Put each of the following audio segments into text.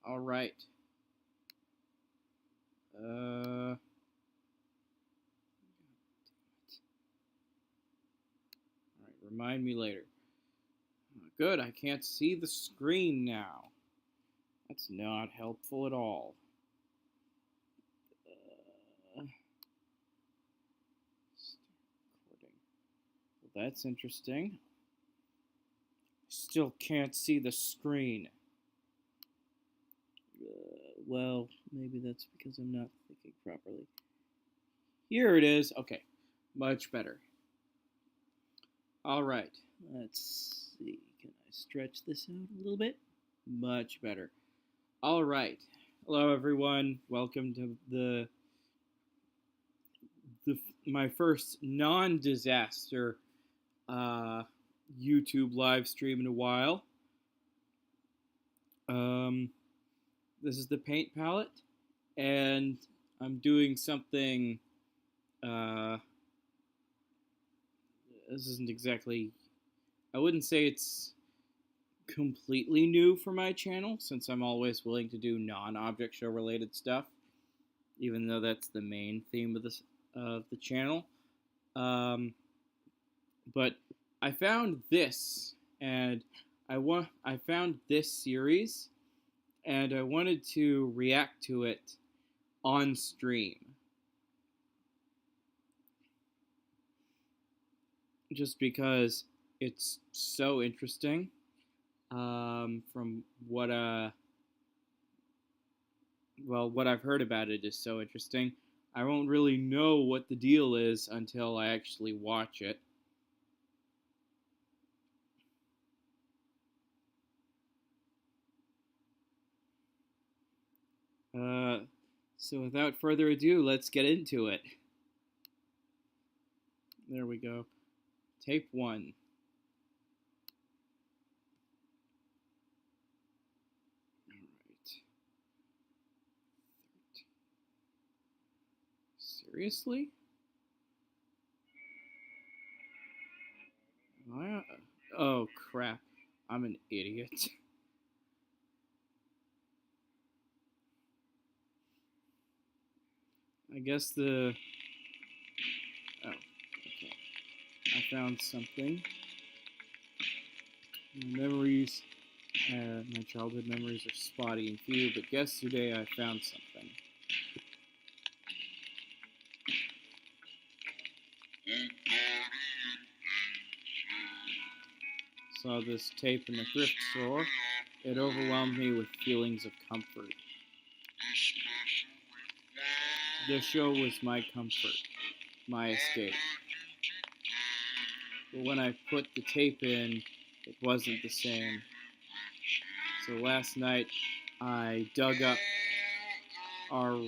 All right. All right, remind me later. Good, I can't see the screen now. That's not helpful at all. Recording. Well, that's interesting. Still can't see the screen. Well, maybe that's because I'm not thinking properly. Here it is. Okay, much better. All right, let's see. Can I stretch this out a little bit? Much better. All right. Hello, everyone. Welcome to my first non-disaster YouTube live stream in a while. This is the paint palette, and I'm doing something. This isn't exactly. I wouldn't say it's completely new for my channel, since I'm always willing to do non-object show related stuff, even though that's the main theme of the channel. But I found this, and I found this series, and I wanted to react to it on stream. Just because it's so interesting. From what I've heard about it is so interesting. I won't really know what the deal is until I actually watch it. So without further ado, let's get into it. There we go. Tape 1. Seriously? Oh, crap. I'm an idiot. I guess oh, okay. I found something. My childhood memories are spotty and few, but yesterday I found something. Saw this tape in the thrift store. It overwhelmed me with feelings of comfort. The show was my comfort, my escape. But when I put the tape in, it wasn't the same. So last night, I dug up our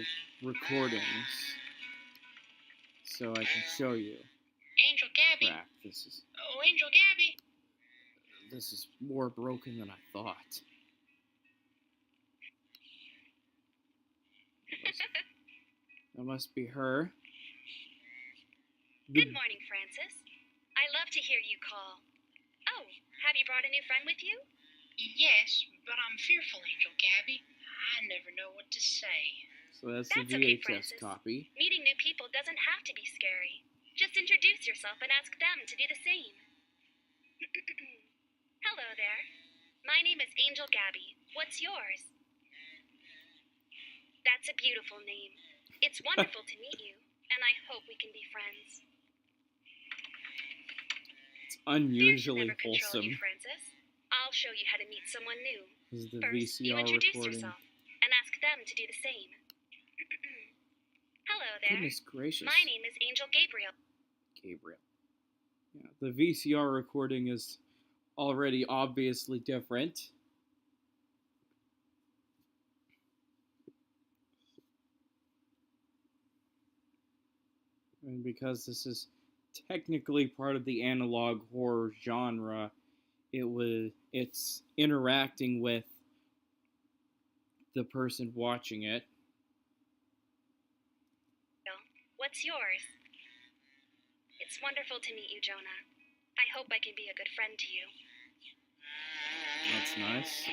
recordings so I can show you. Angel Gabby. Crap, Oh, Angel Gabby. This is more broken than I thought. That must be her. Good morning, Francis. I love to hear you call. Oh, have you brought a new friend with you? Yes, but I'm fearful, Angel Gabby. I never know what to say. So that's the okay, VHS Francis. copy. Meeting new people doesn't have to be scary. Just introduce yourself and ask them to do the same. Hello there. My name is Angel Gabby. What's yours? That's a beautiful name. It's wonderful to meet you, and I hope we can be friends. It's unusually Fear should never control wholesome. you, Francis. I'll show you how to meet someone new. This is the First, you VCR introduce recording. yourself and ask them to do the same. Hello there. Goodness gracious. My name is Angel Gabriel. Gabriel. Yeah, the VCR recording is already obviously different. And because this is technically part of the analog horror genre, it's interacting with the person watching it. What's yours? It's wonderful to meet you, Jonah. I hope I can be a good friend to you. That's nice.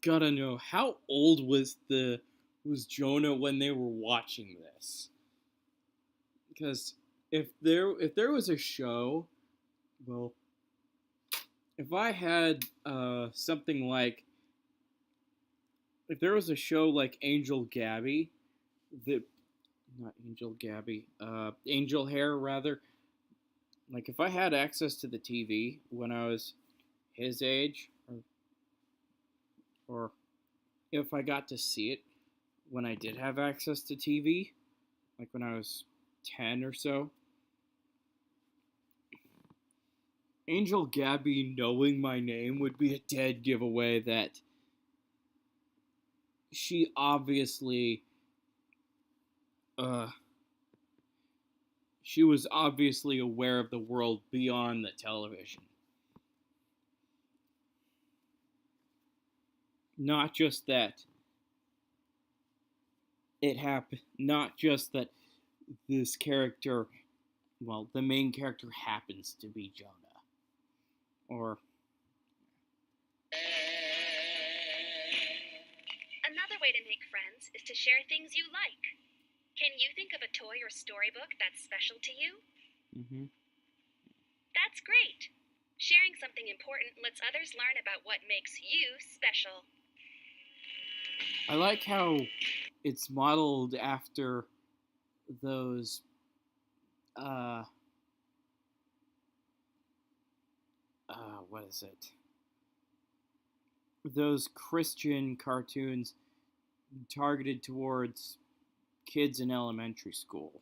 gotta know, how old was Jonah when they were watching this? Because if there was a show, well, if I had something like, if there was a show like Angel Gabby, that not Angel Gabby, Angel Hare rather. Like if I had access to the TV when I was his age, or if I got to see it when I did have access to TV, like when I was 10 or so, Angel Gabby knowing my name would be a dead giveaway that she obviously, uh, she was obviously aware of the world beyond the television. Not just that it happened, not just that this character, well, the main character happens to be Jonah. Or Another way to make friends is to share things you like. Can you think of a toy or storybook that's special to you? mhm. That's great. Sharing something important lets others learn about what makes you special. I like how it's modeled after those uh what is it? Those Christian cartoons targeted towards kids in elementary school.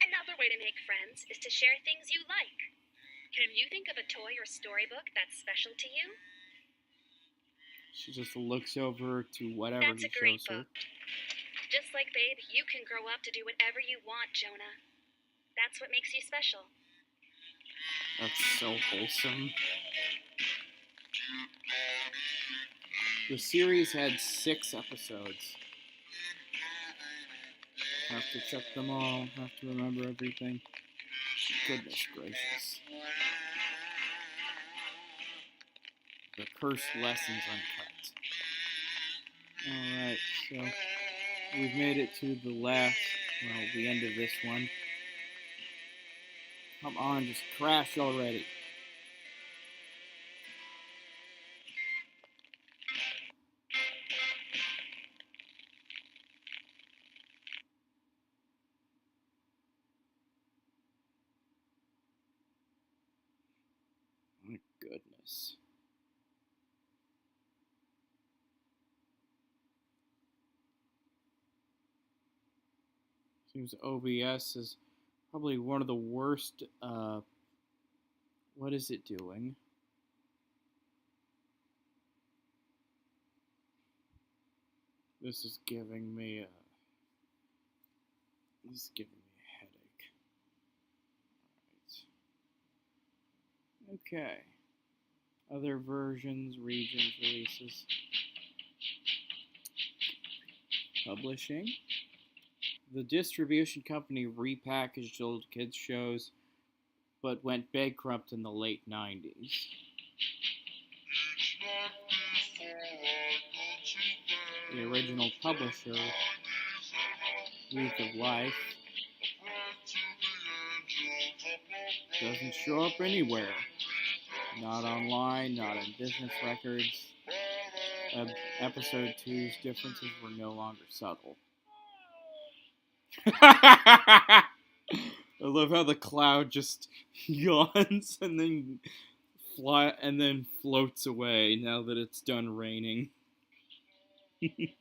Another way to make friends is to share things you like. Can you think of a toy or storybook that's special to you? She just looks over to whatever That's he a great shows her. book. Just like Babe, you can grow up to do whatever you want, Jonah. That's what makes you special. That's so wholesome. The series had 6 episodes. Have to check them all. Have to remember everything. Goodness gracious. The cursed lessons uncut. Alright, so we've made it to the the end of this one. Come on, just crash already. My goodness. Seems OBS is probably one of the worst. What is it doing? This is giving me a headache. Alright. Okay. Other versions, regions, releases. Publishing. The distribution company repackaged old kids' shows, but went bankrupt in the late 90s. The original publisher, Youth of Life, doesn't show up anywhere. Not online, not in business records. Episode 2's differences were no longer subtle. I love how the cloud just yawns and then floats away now that it's done raining. It's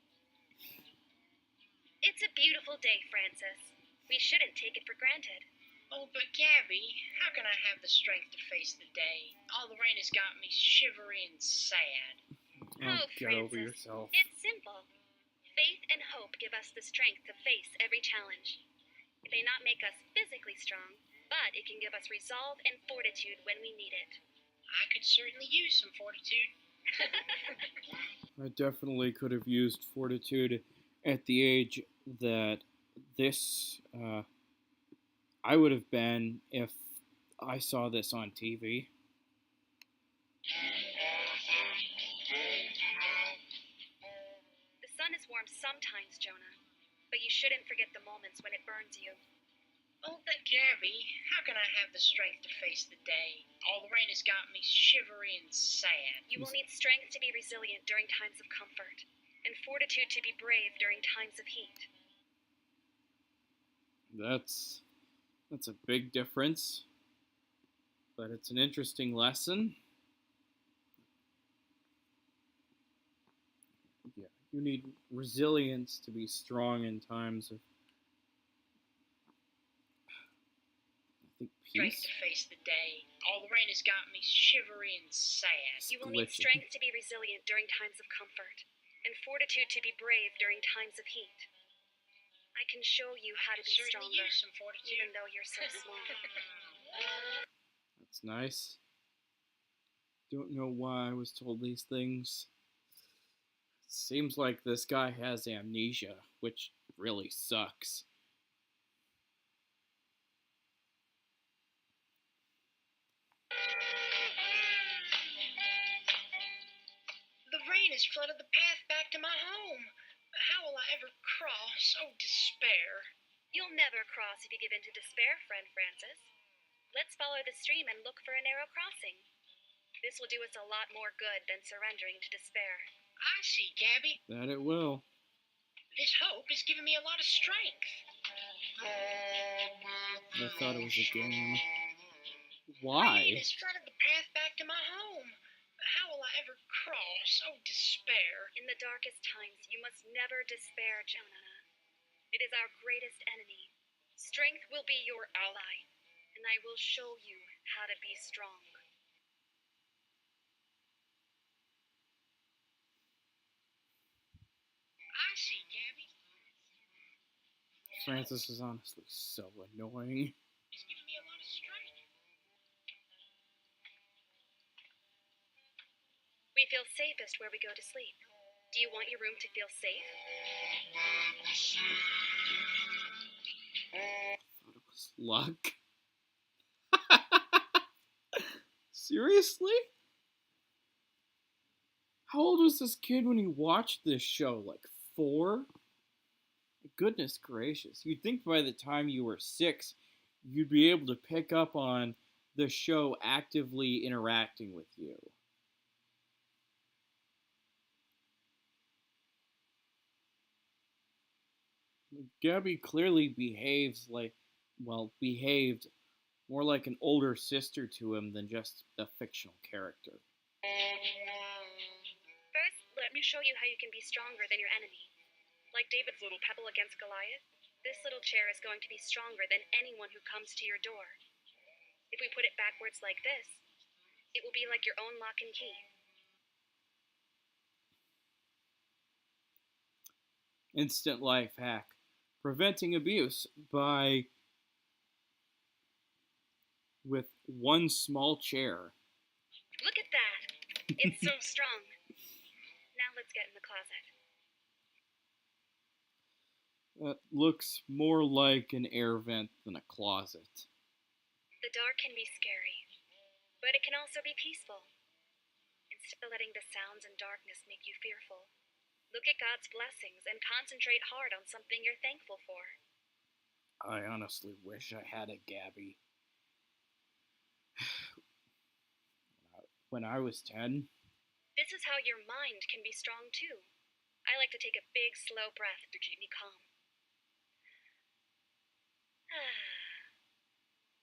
a beautiful day, Francis. We shouldn't take it for granted. Oh, but Gabby, how can I have the strength to face the day? All the rain has got me shivery and sad. Oh, get over Francis. yourself. It's simple. Faith and hope give us the strength to face every challenge. It may not make us physically strong, but it can give us resolve and fortitude when we need it. I could certainly use some fortitude. I definitely could have used fortitude at the age that I would have been if I saw this on TV. sometimes, Jonah. But you shouldn't forget the moments when it burns you. Oh, but Gabby, how can I have the strength to face the day? All the rain has got me shivery and sad. You will need strength to be resilient during times of comfort, and fortitude to be brave during times of heat. That's a big difference, but it's an interesting lesson. Yeah, you need resilience to be strong in times of, I think, Strength peace. to face the day. All the rain has got me shivery and sad. You will need strength to be resilient during times of comfort, and fortitude to be brave during times of heat. I can show you how to be Certainly stronger, use some fortitude. even though you're so small. That's nice. Don't know why I was told these things. Seems like this guy has amnesia, which really sucks. The rain has flooded the path back to my home. How will I ever cross? Oh, despair. You'll never cross if you give in to despair, friend Francis. Let's follow the stream and look for a narrow crossing. This will do us a lot more good than surrendering to despair. I see, Gabby. That it will. This hope has given me a lot of strength. I thought it was a game. Rain Why? has flooded the path back to my home. How will I ever cross? Oh, despair. In the darkest times, you must never despair, Jonah. It is our greatest enemy. Strength will be your ally, and I will show you how to be strong. I see, Gabby. Francis is honestly so annoying. It's giving me a lot of strength. We feel safest where we go to sleep. Do you want your room to feel safe? Thought it was luck. Seriously? How old was this kid when he watched this show? Like 4? Goodness gracious. You'd think by the time you were 6, you'd be able to pick up on the show actively interacting with you. Gabby clearly behaved more like an older sister to him than just a fictional character. First, let me show you how you can be stronger than your enemy. Like David's little pebble against Goliath, this little chair is going to be stronger than anyone who comes to your door. If we put it backwards like this, it will be like your own lock and key. Instant life hack. Preventing abuse with one small chair. Look at that! It's so strong. Now let's get in the closet. That looks more like an air vent than a closet. The dark can be scary, but it can also be peaceful. Instead of letting the sounds and darkness make you fearful, look at God's blessings and concentrate hard on something you're thankful for. I honestly wish I had a Gabby. When I was 10. This is how your mind can be strong too. I like to take a big, slow breath to keep me calm.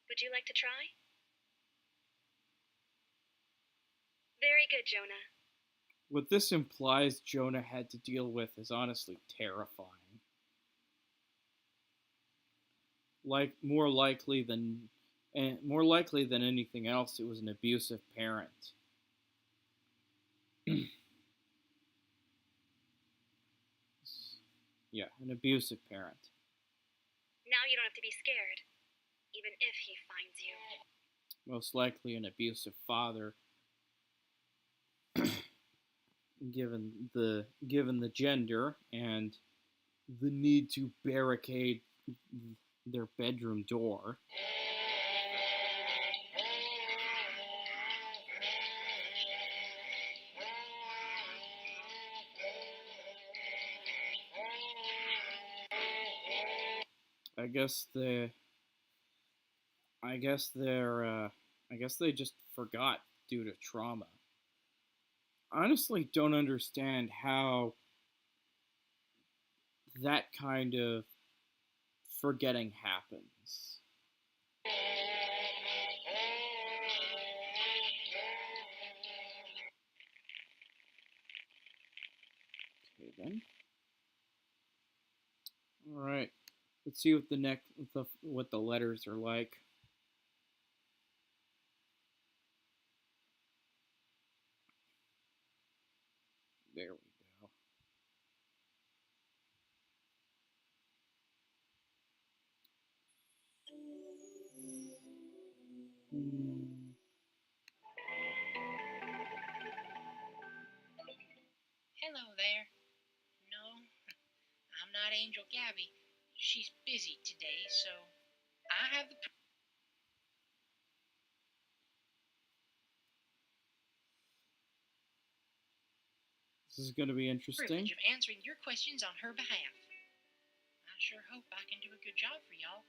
Would you like to try? Very good, Jonah. What this implies Jonah had to deal with is honestly terrifying. More likely than anything else, it was an abusive parent. Yeah, an abusive parent. Now you don't have to be scared, even if he finds you. Most likely an abusive father, given the gender and the need to barricade their bedroom door. I guess the I guess they're I guess they just forgot due to trauma. I honestly don't understand how that kind of forgetting happens. Okay then. All right. Let's see what the what the letters are like. There we go. Hmm. Hello there. No, I'm not Angel Gabby. She's busy today, so I have the This is going to be interesting. privilege of answering your questions on her behalf. I sure hope I can do a good job for y'all.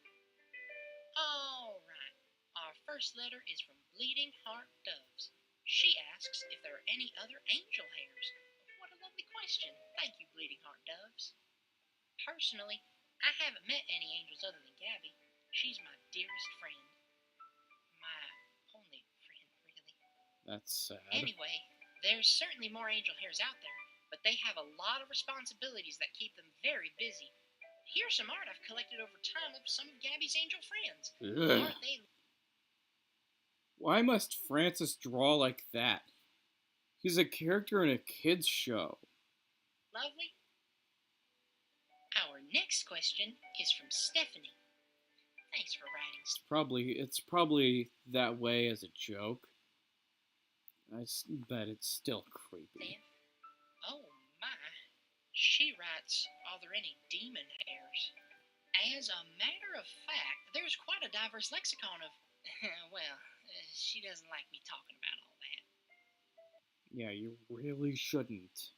All right. Our first letter is from Bleeding Heart Doves. She asks if there are any other angel hairs. What a lovely question. Thank you, Bleeding Heart Doves. Personally, I haven't met any angels other than Gabby. She's my dearest friend. My only friend, really. That's sad. Anyway, there's certainly more angel hairs out there, but they have a lot of responsibilities that keep them very busy. Here's some art I've collected over time of some of Gabby's angel friends. Ugh. Aren't they Why must Francis draw like that? He's a character in a kids show. lovely? Our next question is from Stephanie. Thanks for writing, It's probably that way as a joke. But it's still creepy. Steph. Oh my. She writes, are there any demon hairs? As a matter of fact, there's quite a diverse lexicon of, well, she doesn't like me talking about all that. Yeah, you really shouldn't.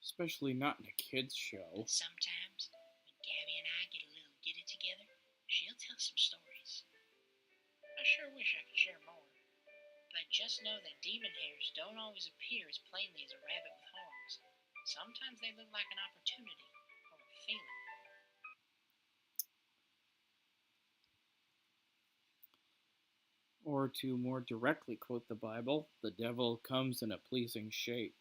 Especially not in a kids show. But sometimes, when Gabby and I get a little giddy together, she'll tell some stories. I sure wish I could share more. But just know that demon hairs don't always appear as plainly as a rabbit with horns. Sometimes they look like an opportunity or a feeling. Or to more directly quote the Bible, the devil comes in a pleasing shape.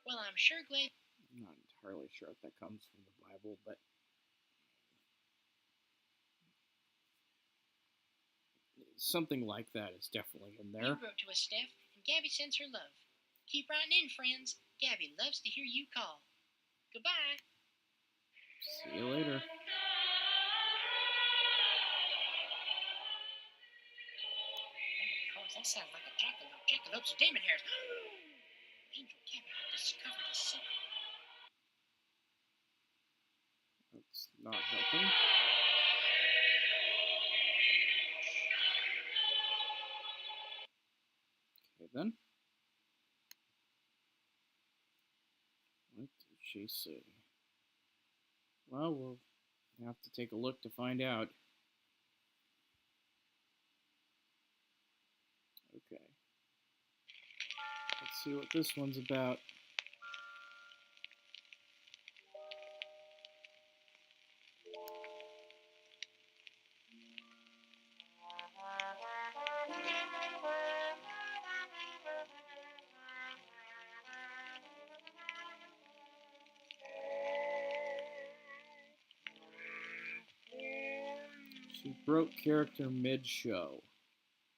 Well, I'm sure glad. I'm not entirely sure if that comes from the Bible, but something like that is definitely in there. You wrote to us, Steph, and Gabby sends her love. Keep writing in, friends. Gabby loves to hear you call. Goodbye. See you later. Oh, that sounds like a jackalope. Jackalopes are demon hairs. Angel Gabby had discovered a secret. That's not helping. Okay then. What did she say? Well, we'll have to take a look to find out. Okay. Let's see what this one's about. She broke character mid-show.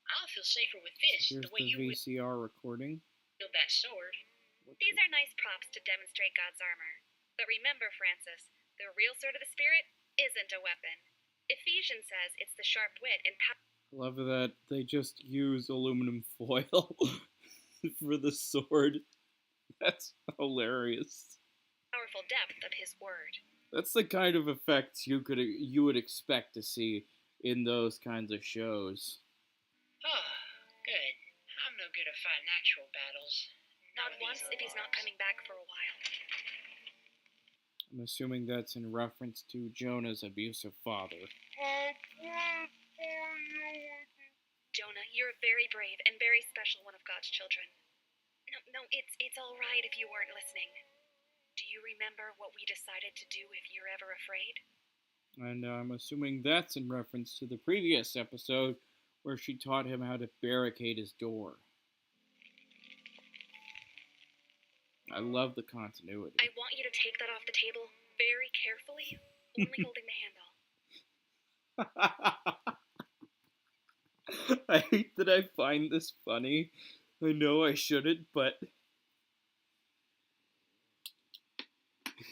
I'll feel safer with this, Here's the way the you VCR recording. wield that sword. These are nice props to demonstrate God's armor. But remember, Francis, the real sword of the Spirit isn't a weapon. Ephesians says it's the sharp wit and I love that they just use aluminum foil for the sword. That's hilarious. powerful depth of His word. That's the kind of effects you would expect to see in those kinds of shows. Oh, good. I'm no good at fighting actual battles. Not once if He's not coming back for a while. I'm assuming that's in reference to Jonah's abusive father. Jonah, you're very brave and very special one of God's children. No, it's all right if you weren't listening. Do you remember what we decided to do if you're ever afraid? And I'm assuming that's in reference to the previous episode where she taught him how to barricade his door. I love the continuity. I want you to take that off the table very carefully, only holding the handle. I hate that I find this funny. I know I shouldn't, but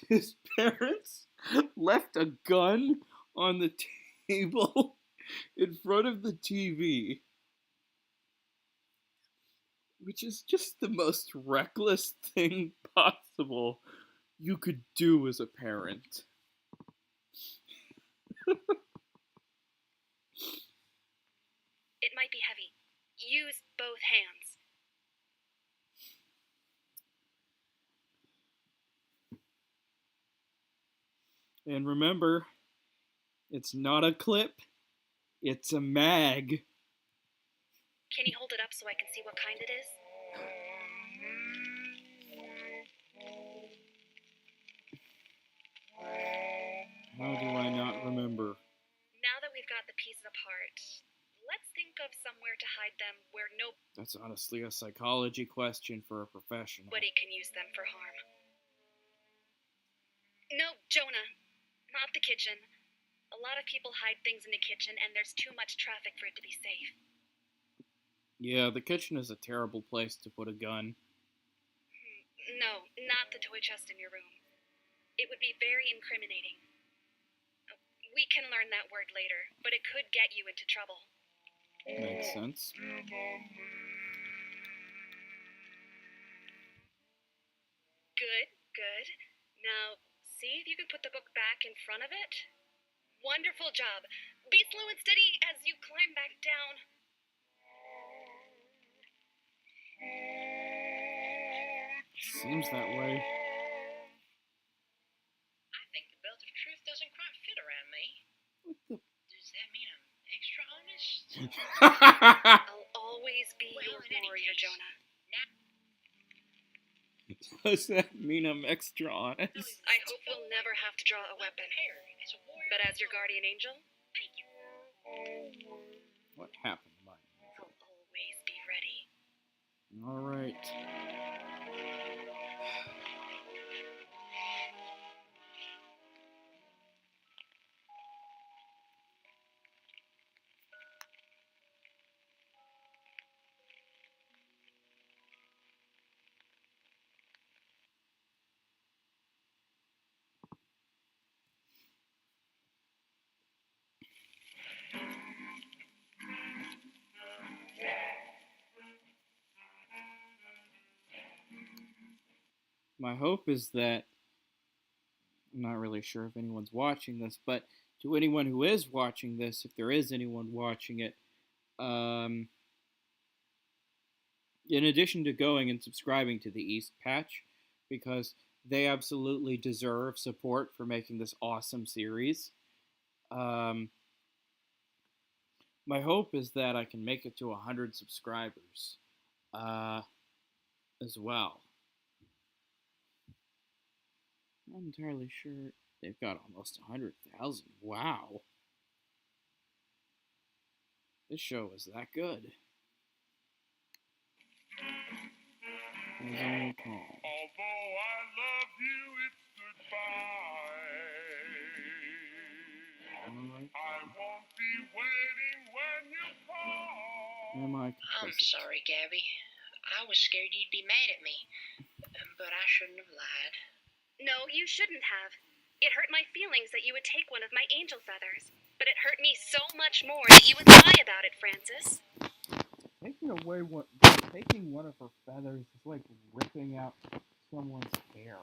his parents left a gun on the table in front of the TV, which is just the most reckless thing possible you could do as a parent. It might be heavy. Use both hands. And remember, it's not a clip, it's a mag. Can you hold it up so I can see what kind it is? How do I not remember? Now that we've got the pieces apart, let's think of somewhere to hide them where That's honestly a psychology question for a professional. nobody can use them for harm. No, Jonah, not the kitchen. A lot of people hide things in the kitchen, and there's too much traffic for it to be safe. Yeah, the kitchen is a terrible place to put a gun. No, not the toy chest in your room. It would be very incriminating. We can learn that word later, but it could get you into trouble. Makes sense. Good. Now, see if you can put the book back in front of it. Wonderful job. Be slow and steady as you climb back down. Seems that way. I think the belt of truth doesn't quite fit around me. What the? Does that mean I'm extra honest? I'll always be your in any warrior, case, Jonah. Does that mean I'm extra honest? I hope we'll never have to draw a weapon. Hare, as a warrior, But as your guardian angel, thank you. What happened to mine? I'll always be ready. All right. My hope is that, I'm not really sure if anyone's watching this, but to anyone who is watching this, if there is anyone watching it, in addition to going and subscribing to the East Patch, because they absolutely deserve support for making this awesome series, my hope is that I can make it to 100 subscribers as well. Not entirely sure. They've got almost 100,000. Wow. This show is that good. There's only call. Although I love you, it's goodbye. Alright. I won't be waiting when you call. Am I I'm complicit? sorry, Gabby. I was scared you'd be mad at me, but I shouldn't have lied. No, you shouldn't have. It hurt my feelings that you would take one of my angel feathers. But it hurt me so much more that you would lie about it, Francis. Taking one of her feathers is like ripping out someone's hair.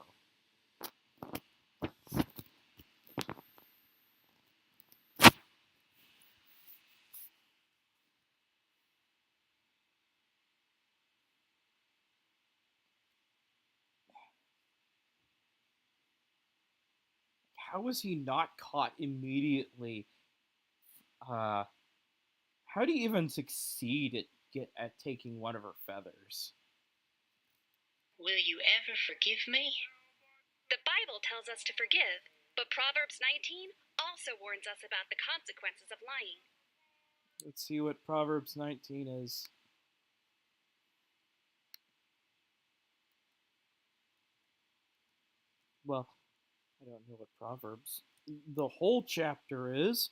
how was he not caught immediately? Uh, how do you even succeed at taking one of her feathers? Will you ever forgive me? The Bible tells us to forgive, but Proverbs 19 also warns us about the consequences of lying. Let's see what Proverbs 19 is. Well, I don't know what Proverbs. The whole chapter is.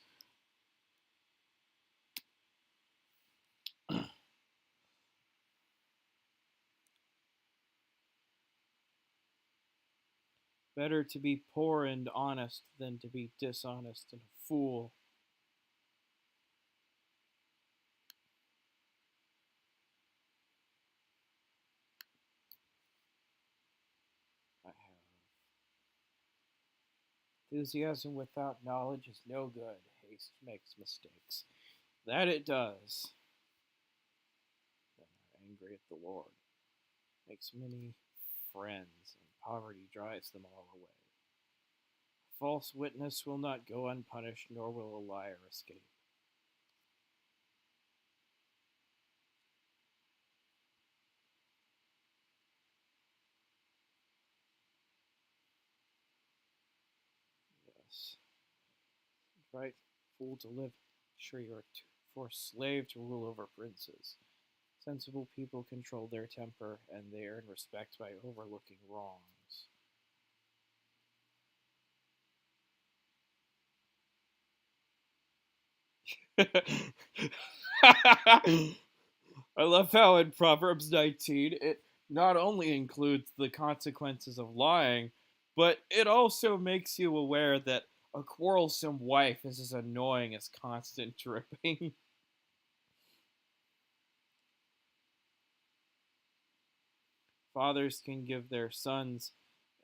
Better to be poor and honest than to be dishonest and a fool. I have. Enthusiasm without knowledge is no good. Haste makes mistakes. That it does. Then are angry at the Lord. Makes many friends, and poverty drives them all away. A false witness will not go unpunished, nor will a liar escape. Yes. Right, fool to live. Sure, you are for slave to rule over princes. Sensible people control their temper, and they earn respect by overlooking wrongs. I love how in Proverbs 19 it not only includes the consequences of lying, but it also makes you aware that a quarrelsome wife is as annoying as constant dripping. Fathers can give their sons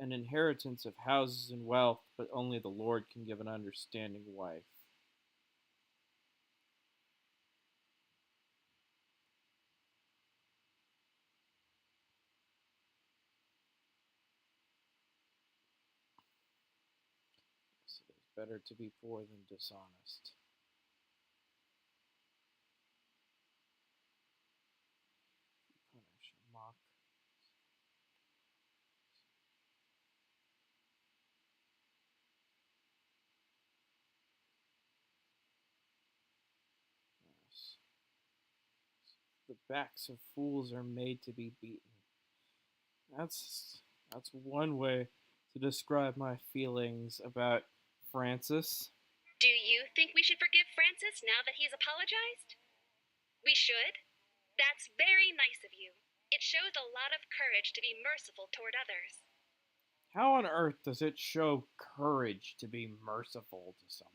an inheritance of houses and wealth, but only the Lord can give an understanding wife. So it is better to be poor than dishonest. Punish or mock. Yes. The backs of fools are made to be beaten. That's one way to describe my feelings about Francis. Do you think we should forgive Francis now that he's apologized? We should? That's very nice of you. It shows a lot of courage to be merciful toward others. How on earth does it show courage to be merciful to someone?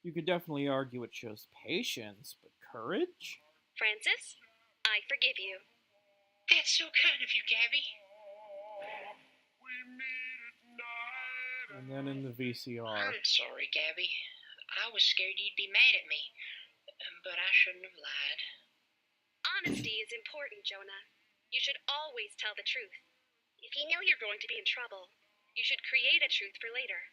You could definitely argue it shows patience, but courage? Francis, I forgive you. That's so kind of you, Gabby. We meet at night. And then in the VCR. I'm sorry, Gabby. I was scared you'd be mad at me, but I shouldn't have lied. Honesty is important, Jonah. You should always tell the truth. If you know you're going to be in trouble, you should create a truth for later.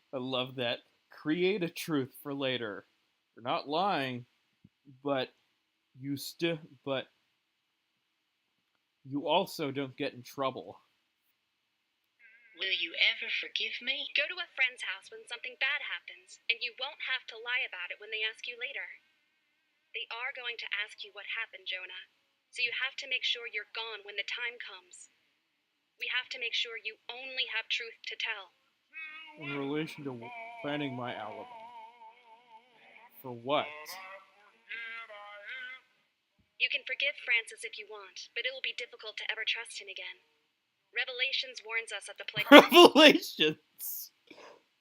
I love that. Create a truth for later. You're not lying, but but you also don't get in trouble. Will you ever forgive me? Go to a friend's house when something bad happens, and you won't have to lie about it when they ask you later. They are going to ask you what happened, Jonah, so you have to make sure you're gone when the time comes. We have to make sure you only have truth to tell. In relation to planning my alibi. For what? You can forgive Francis if you want, but it will be difficult to ever trust him again. Revelations warns us of the place. Revelations!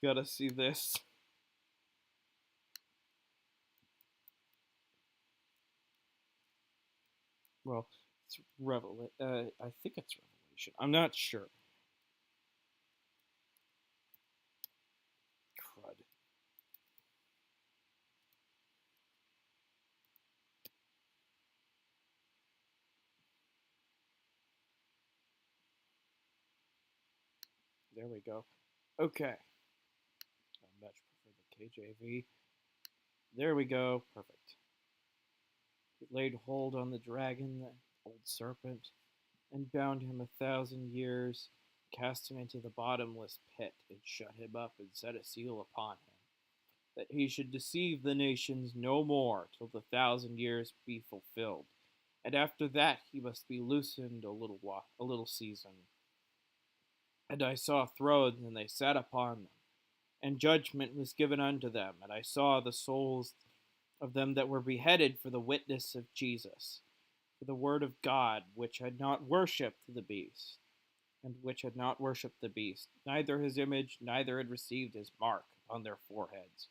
Gotta see this. Well, it's I think it's Revelation. I'm not sure. Crud. There we go. Okay. I much prefer the KJV. There we go. Perfect. He laid hold on the dragon, the old serpent, and bound him 1,000 years, cast him into the bottomless pit, and shut him up, and set a seal upon him, that he should deceive the nations no more till the 1,000 years be fulfilled. And after that he must be loosened a little season. And I saw thrones, and they sat upon them, and judgment was given unto them. And I saw the souls of them that were beheaded for the witness of Jesus, for the word of God, which had not worshipped the beast, neither his image, neither had received his mark upon their foreheads,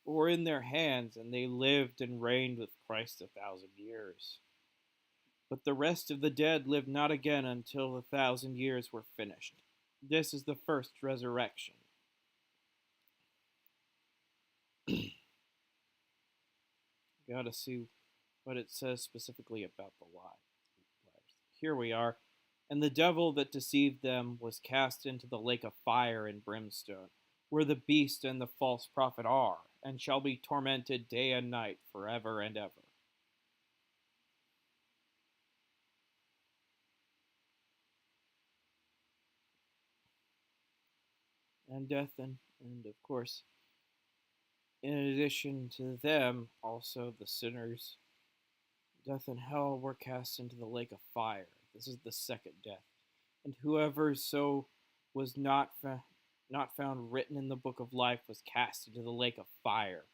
or in their hands, and they lived and reigned with Christ 1,000 years. But the rest of the dead lived not again until the 1,000 years were finished. This is the first resurrection. Gotta see what it says specifically about the liars. Here we are. And the devil that deceived them was cast into the lake of fire and brimstone, where the beast and the false prophet are, and shall be tormented day and night forever and ever. And death and of course, in addition to them, also the sinners, death and hell were cast into the lake of fire. This is the second death. And whoever so was not found written in the book of life was cast into the lake of fire.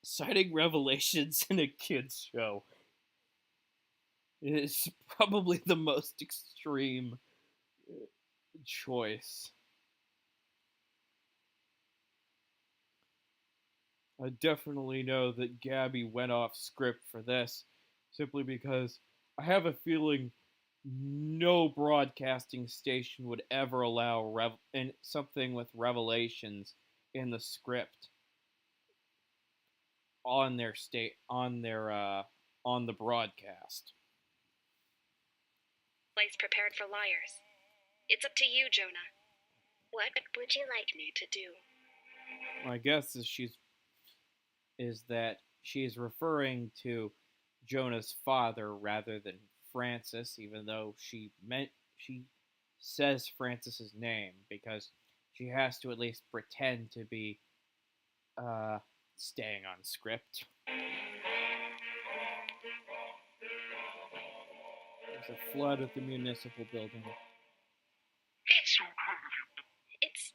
Citing Revelations in a kids show is probably the most extreme choice. I definitely know that Gabby went off script for this simply because I have a feeling no broadcasting station would ever allow something with revelations in the script on their on the broadcast. Place prepared for liars. It's up to you, Jonah. What would you like me to do? My guess is that she's referring to Jonah's father rather than Francis, even though she says Francis's name because she has to at least pretend to be staying on script. There's a flood at the municipal building.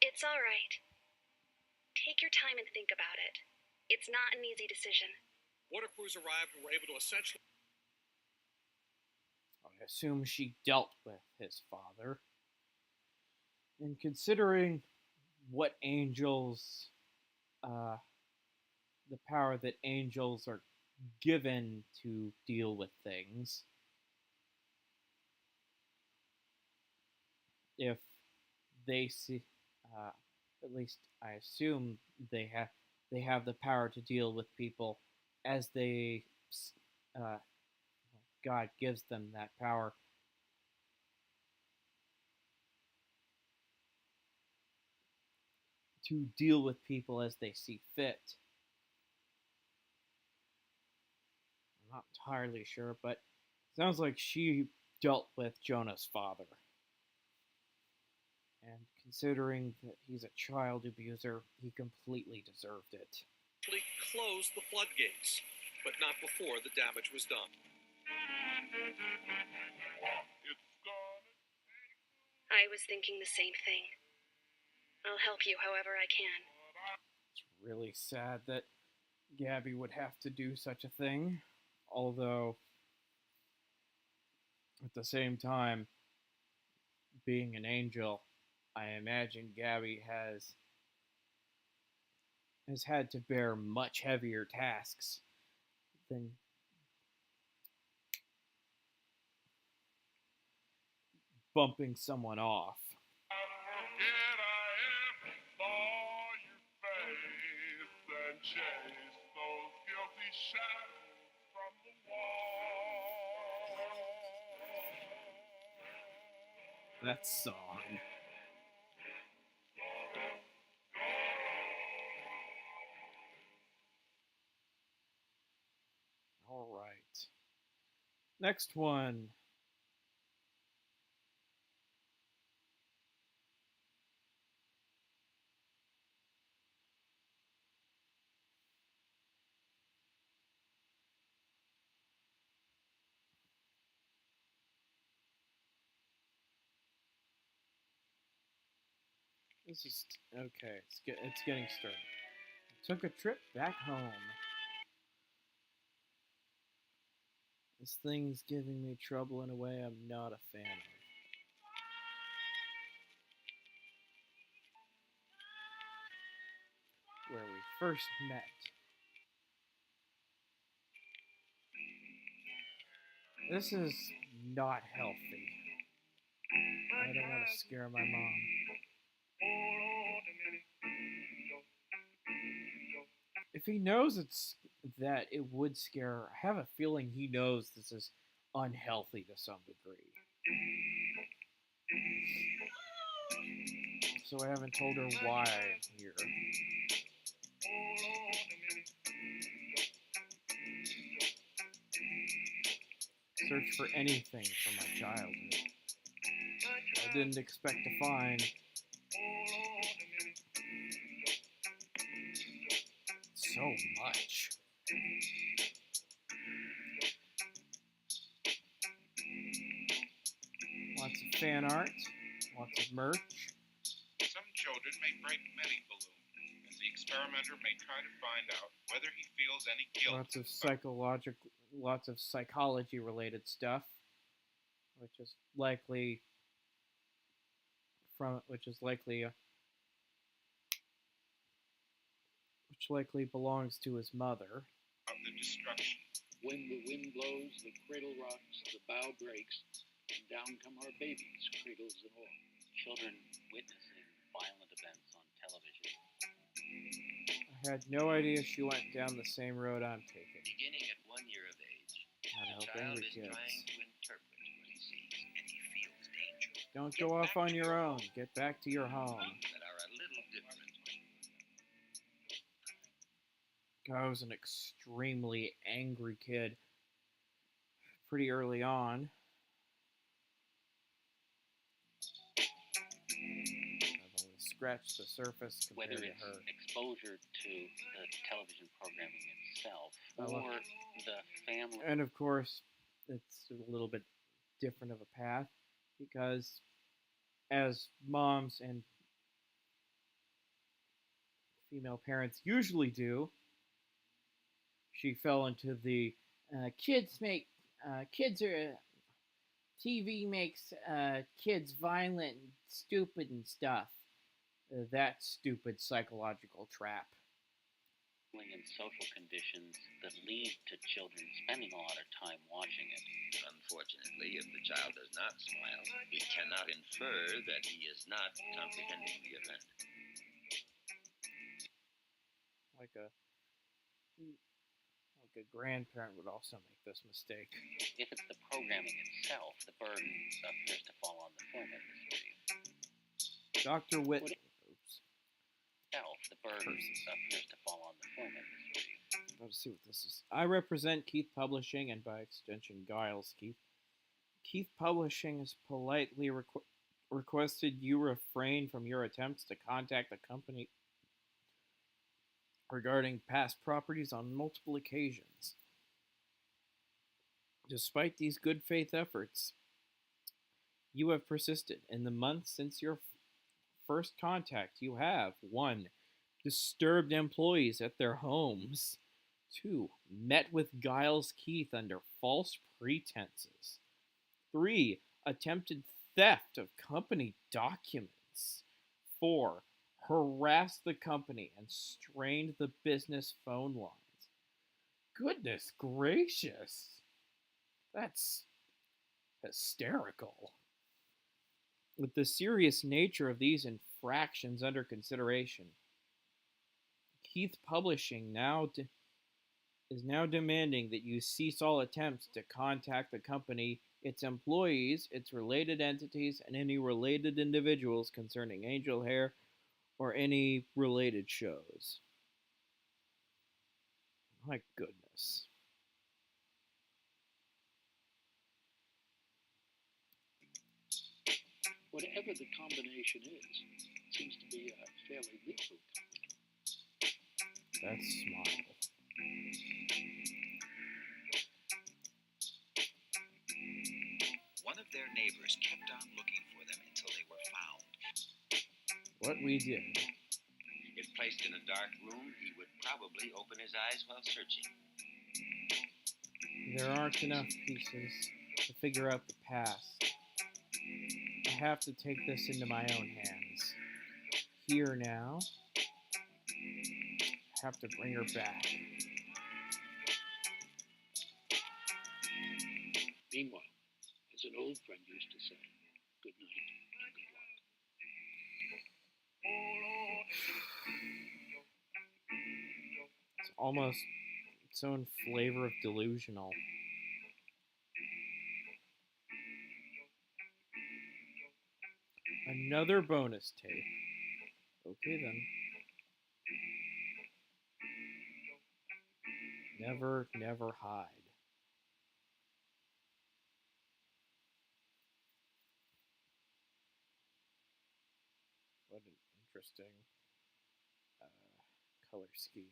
It's all right. Take your time and think about it. It's not an easy decision. Water crews arrived and were able to essentially. I assume she dealt with his father. And considering what angels, the power that angels are given to deal with things, if they see, at least I assume they have the power to deal with people as God gives them that power. To deal with people as they see fit. I'm not entirely sure, but it sounds like she dealt with Jonah's father. And considering that he's a child abuser, he completely deserved it. Closed the floodgates, but not before the damage was done. I was thinking the same thing. I'll help you however I can. It's really sad that Gabby would have to do such a thing, although at the same time, being an angel, I imagine Gabby has had to bear much heavier tasks than bumping someone off. That song. All right. Next one. This is okay. It's getting started. Took a trip back home. This thing's giving me trouble in a way I'm not a fan of. Where we first met. This is not healthy. I don't want to scare my mom. If he knows it's that it would scare her, I have a feeling he knows this is unhealthy to some degree. So I haven't told her why I'm here. Search for anything from my childhood. I didn't expect to find so much. Lots of fan art, lots of merch. Some children may break many balloons, and the experimenter may try to find out whether he feels any guilt. Lots of psychology related stuff, which is likely which likely belongs to his mother. Of the destruction. When the wind blows, the cradle rocks, the bow breaks, and down come our babies, cradles and all. Children witnessing violent events on television. I had no idea she went down the same road I'm taking. Beginning at 1 year of age, Not the help child angry is kids. trying to interpret what he sees, and he feels danger. Don't go off on your own. Get back to your home. That are a little different. I was an extremely angry kid pretty early on. I've only scratched the surface compared Whether to it's her. exposure to the television programming itself I love or the family. And of course, it's a little bit different of a path because as moms and female parents usually do, she fell into the kids are TV makes kids violent and stupid and stuff. That stupid psychological trap. And social conditions that lead to children spending a lot of time watching it. Unfortunately, if the child does not smile, we cannot infer that he is not comprehending the event. Like a grandparent would also make this mistake. If it's the programming itself, the burden appears to fall on the film industry. Dr. Whitman. The burden appears to fall on the film industry. Let's see what this is. I represent Keith Publishing and by extension Giles Keith. Keith Publishing has politely requested you refrain from your attempts to contact the company regarding past properties on multiple occasions. Despite these good faith efforts, you have persisted. In the months since your first contact, you have 1. Disturbed employees at their homes. 2. Met with Giles Keith under false pretenses. 3. Attempted theft of company documents. 4. Harassed the company and strained the business phone lines. Goodness gracious. That's hysterical. With the serious nature of these infractions under consideration, Keith Publishing is now demanding that you cease all attempts to contact the company its employees, its related entities, and any related individuals concerning Angel Hair or any related shows. My goodness. Whatever the combination is, it seems to be a fairly lethal combination. That smile. One of their neighbors kept on looking for them until they were found. What we did. If placed in a dark room, he would probably open his eyes while searching. There aren't enough pieces to figure out the past. I have to take this into my own hands. Here now, I have to bring her back. Meanwhile, as an old friend used to say, good night and good luck. It's almost its own flavor of delusional. Another bonus tape. Okay then. Never, never hide. What an interesting color scheme.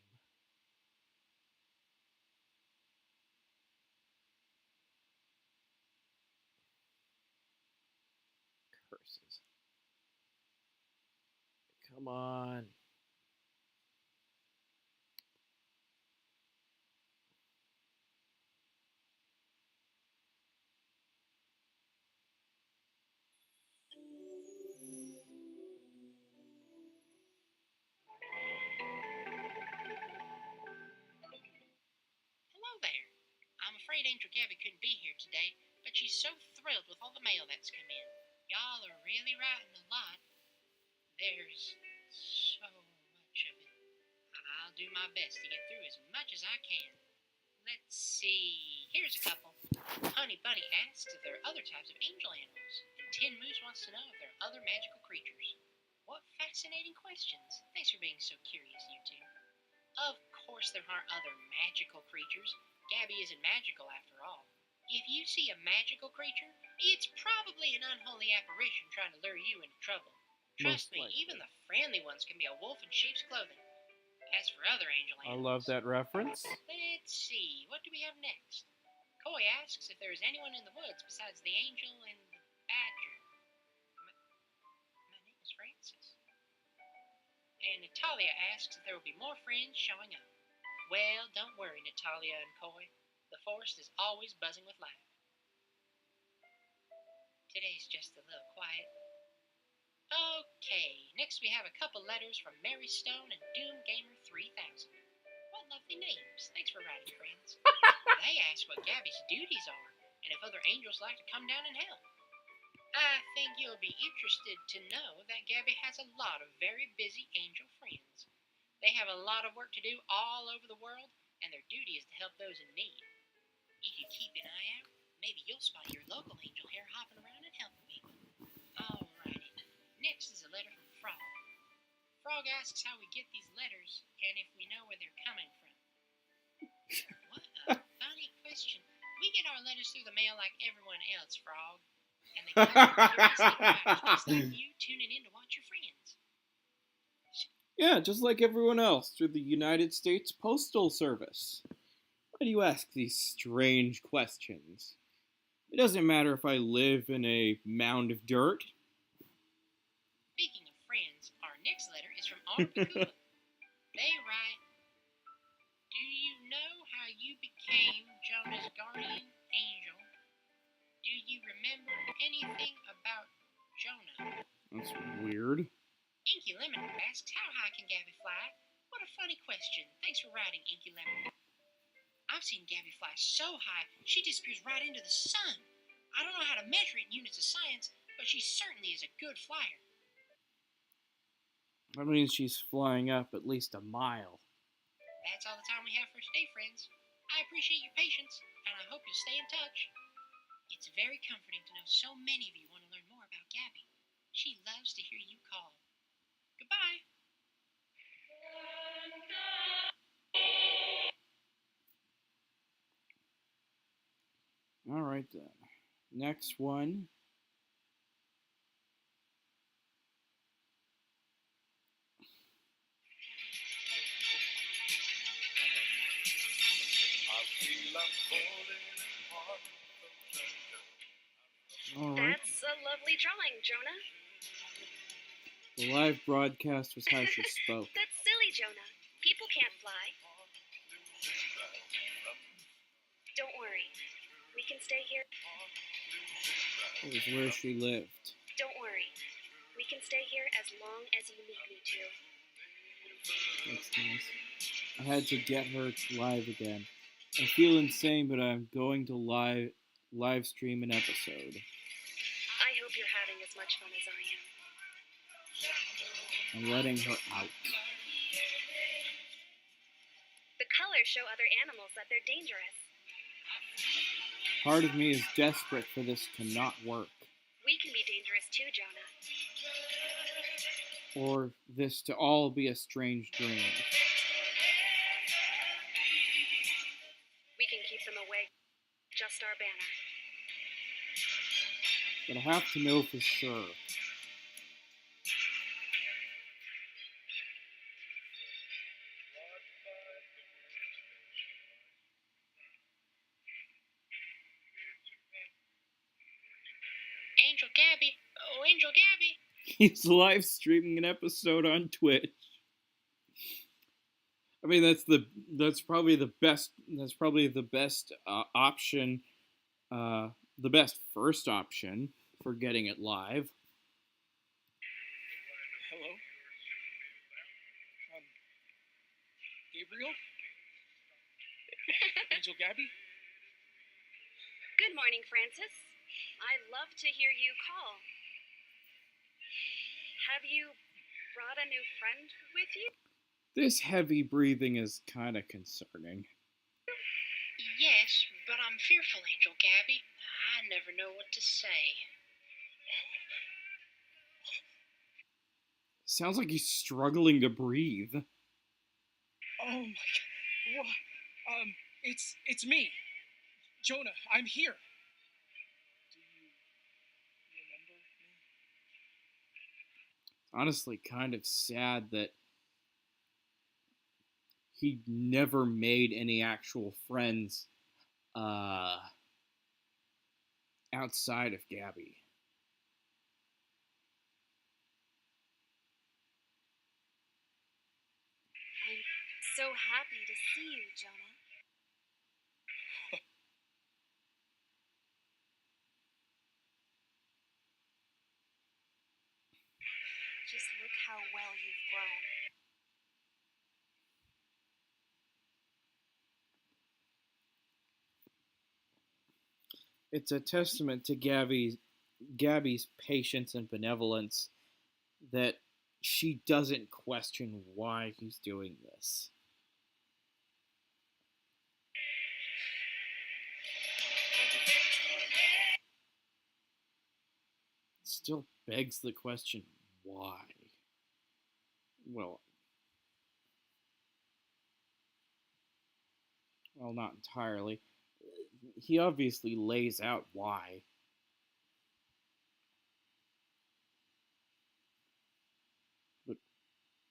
Curses. Come on. Hello there. I'm afraid Angel Gabby couldn't be here today, but she's so thrilled with all the mail that's come in. Y'all are really writing a lot. There's so much of it. I'll do my best to get through as much as I can. Let's see. Here's a couple. Honey Bunny asks if there are other types of angel animals, and Tin Moose wants to know if there are other magical creatures. What fascinating questions. Thanks for being so curious, you two. Of course there aren't other magical creatures. Gabby isn't magical after all. If you see a magical creature, it's probably an unholy apparition trying to lure you into trouble. Trust me, even the friendly ones can be a wolf in sheep's clothing. As for other angel I animals... love that reference. Let's see, what do we have next? Coy asks if there is anyone in the woods besides the angel and the badger. My name is Francis. And Natalia asks if there will be more friends showing up. Well, don't worry, Natalia and Coy. The forest is always buzzing with life. Today's just a little quiet. Okay, next we have a couple letters from Mary Stone and Doom Gamer 3000. What lovely names. Thanks for writing, friends. They ask what Gabby's duties are, and if other angels like to come down and help. I think you'll be interested to know that Gabby has a lot of very busy angel friends. They have a lot of work to do all over the world, and their duty is to help those in need. If you keep an eye out, maybe you'll spot your local angel Hare hopping around and helping people. Alrighty. Next is a letter from Frog. Frog asks how we get these letters, and if we know where they're coming from. What a funny question. We get our letters through the mail like everyone else, Frog. And they come from curious writers just like you tuning in to watch your friends. Yeah, just like everyone else through the United States Postal Service. Why do you ask these strange questions? It doesn't matter if I live in a mound of dirt. Speaking of friends, our next letter is from R. Pakula. They write, do you know how you became Jonah's guardian angel? Do you remember anything about Jonah? That's weird. Inky Lemon asks, how high can Gabby fly? What a funny question. Thanks for writing, Inky Lemon. I've seen Gabby fly so high, she disappears right into the sun. I don't know how to measure it in units of science, but she certainly is a good flyer. That means she's flying up at least a mile. That's all the time we have for today, friends. I appreciate your patience, and I hope you'll stay in touch. It's very comforting to know so many of you want to learn more about Gabby. She loves to hear you call. Goodbye. All right then. Next one. All right. That's a lovely drawing, Jonah. The live broadcast was how she spoke. That's silly, Jonah. People can't fly. Don't worry. We can stay here. It was where she lived. Don't worry. We can stay here as long as you need me to. That's nice. I had to get her live again. I feel insane, but I'm going to live stream an episode. I hope you're having as much fun as I am. I'm letting her out. The colors show other animals that they're dangerous. Part of me is desperate for this to not work. We can be dangerous too, Jonah. Or this to all be a strange dream. We can keep them away. Just our banner. But I have to know for sure. Angel Gabby. Oh, Angel Gabby. He's live streaming an episode on Twitch. I mean, that's probably the best option, the best first option for getting it live. Hello? Gabriel? Angel Gabby? Good morning, Francis. I love to hear you call. Have you brought a new friend with you? This heavy breathing is kind of concerning. Yes, but I'm fearful, Angel Gabby. I never know what to say. Sounds like he's struggling to breathe. Oh my god. What? It's me. Jonah, I'm here. Do you remember me? Honestly, kind of sad that he never made any actual friends outside of Gabby. I'm so happy to see you, Jonah. Just look how well you've grown. It's a testament to Gabby's patience and benevolence that she doesn't question why he's doing this. Still begs the question, why? Well, not entirely. He obviously lays out why. But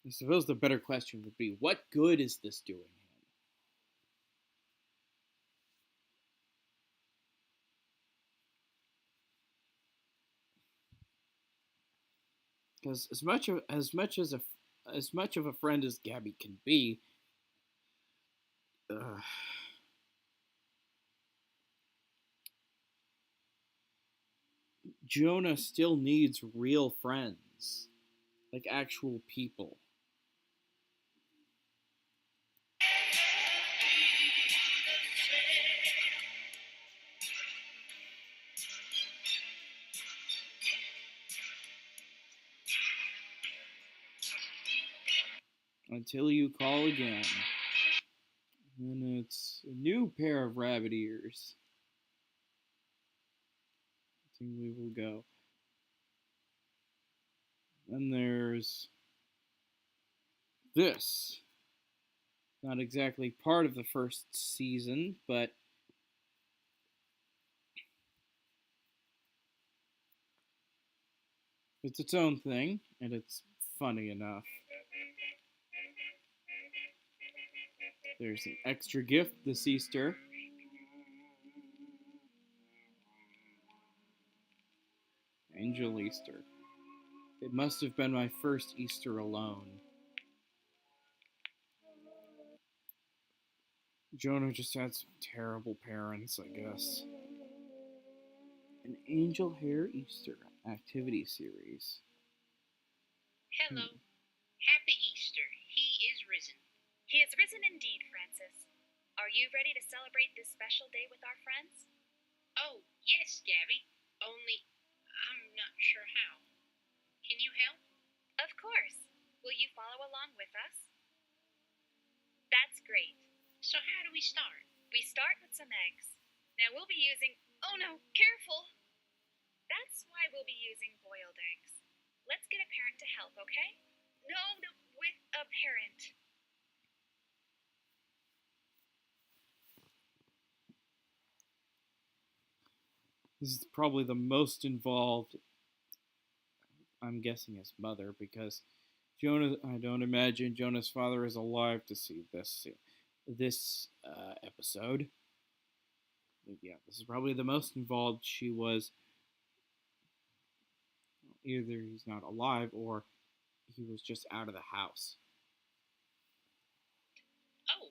I suppose the better question would be, what good is this doing him? Because as much of a friend as Gabby can be, Jonah still needs real friends, like actual people. Until you call again. And it's a new pair of rabbit ears. we will go. Then there's this. Not exactly part of the first season, but it's its own thing, and it's funny enough. There's an extra gift this Easter. Angel Easter. It must have been my first Easter alone. Jonah just had some terrible parents, I guess. An Angel Hare Easter activity series. Hello. Happy Easter. He is risen. He is risen indeed, Francis. Are you ready to celebrate this special day with our friends? Oh, yes, Gabby. Only, I'm not sure how. Can you help? Of course. Will you follow along with us? That's great. So how do we start? We start with some eggs. Now we'll be using... Oh no, careful! That's why we'll be using boiled eggs. Let's get a parent to help, okay? No, with a parent. This is probably the most involved, I'm guessing, his mother, because Jonah, I don't imagine Jonah's father is alive to see this episode. But yeah, this is probably the most involved she was. Either he's not alive or he was just out of the house. Oh,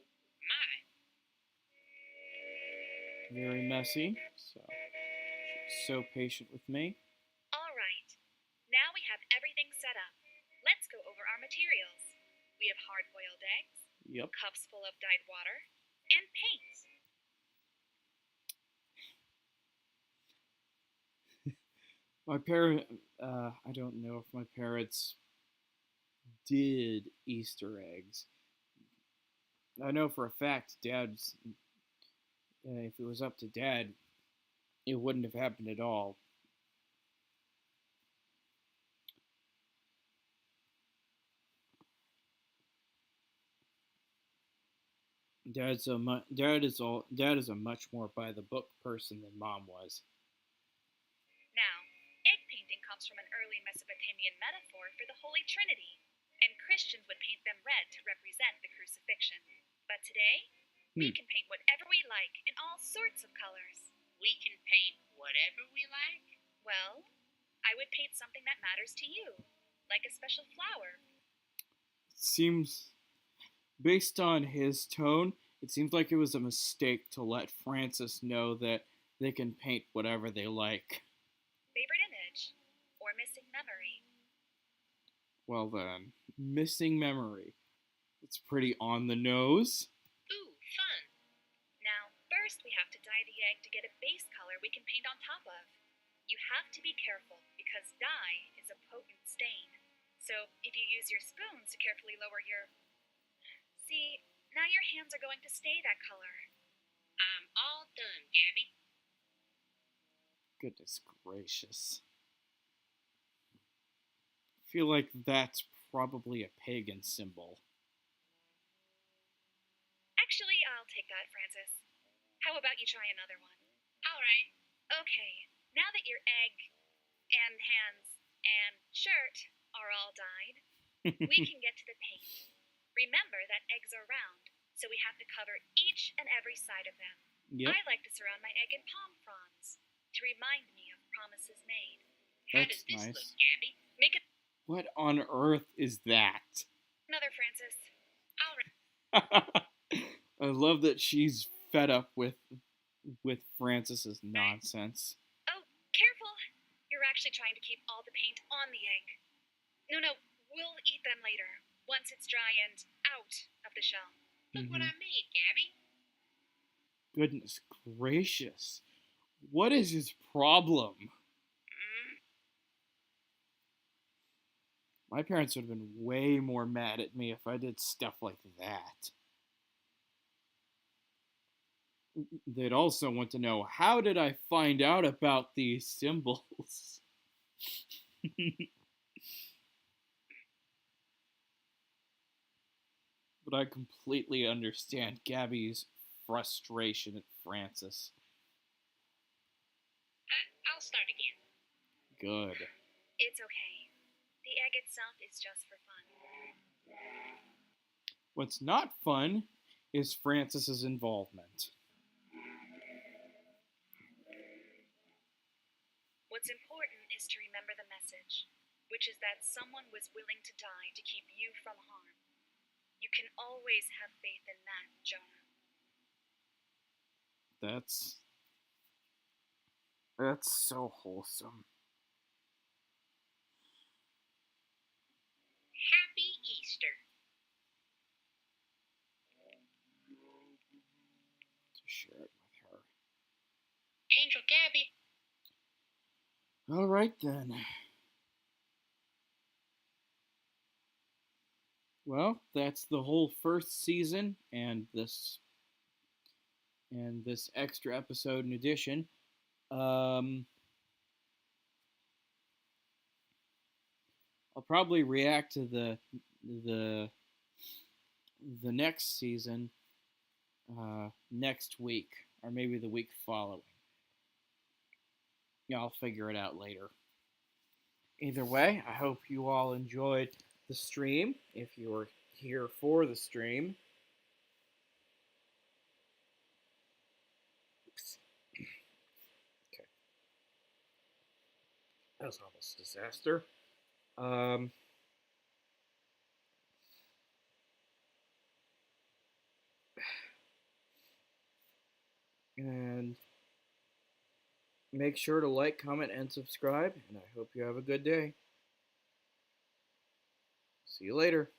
my. Very messy, so she's so patient with me. All right. Now we have everything set up. Let's go over our materials. We have hard-boiled eggs, Yep. cups full of dyed water, and paint. My parent, I don't know if my parents did Easter eggs. I know for a fact Dad's, if it was up to Dad, it wouldn't have happened at all. Dad is a much more by the book person than Mom was. Now, egg painting comes from an early Mesopotamian metaphor for the Holy Trinity, and Christians would paint them red to represent the crucifixion. But today, we can paint whatever we like in all sorts of colors. We can paint whatever we like? Well, I would paint something that matters to you, like a special flower. It seems, based on his tone, it seems like it was a mistake to let Francis know that they can paint whatever they like. Favorite image? Or missing memory? Well then, missing memory. It's pretty on the nose. Ooh, fun. Now, first we have to dye the egg to get a base color we can paint on top of. You have to be careful, because dye is a potent stain. So, if you use your spoons to carefully lower your... See, now your hands are going to stay that color. I'm all done, Gabby. Goodness gracious. I feel like that's probably a pagan symbol. Actually, I'll take that, Francis. How about you try another one? All right. Okay, now that your egg and hands and shirt are all dyed, we can get to the paint. Remember that eggs are round, so we have to cover each and every side of them. Yep. I like to surround my egg in palm fronds to remind me of promises made. How That's does this nice. look, Gabby? Make What on earth is that? another, Francis. All right. I love that she's fed up with Francis's nonsense. Oh, careful! You're actually trying to keep all the paint on the egg. No, we'll eat them later, once it's dry and out of the shell. Look what I made, Gabby. Goodness gracious. What is his problem? My parents would have been way more mad at me if I did stuff like that. they'd also want to know, how did I find out about these symbols? But I completely understand Gabby's frustration at Francis. I'll start again. Good. It's okay. The egg itself is just for fun. What's not fun is Francis's involvement. What's important is to remember the message, which is that someone was willing to die to keep you from harm. You can always have faith in that, Jonah. That's so wholesome. Happy Easter. To share it with her. Angel Gabby. All right then. Well, that's the whole first season and this extra episode in addition. I'll probably react to the next season next week, or maybe the week following. Yeah, I'll figure it out later. Either way, I hope you all enjoyed the stream. If you were here for the stream. Oops. Okay. That was almost a disaster. And make sure to like, comment, and subscribe. And I hope you have a good day. See you later.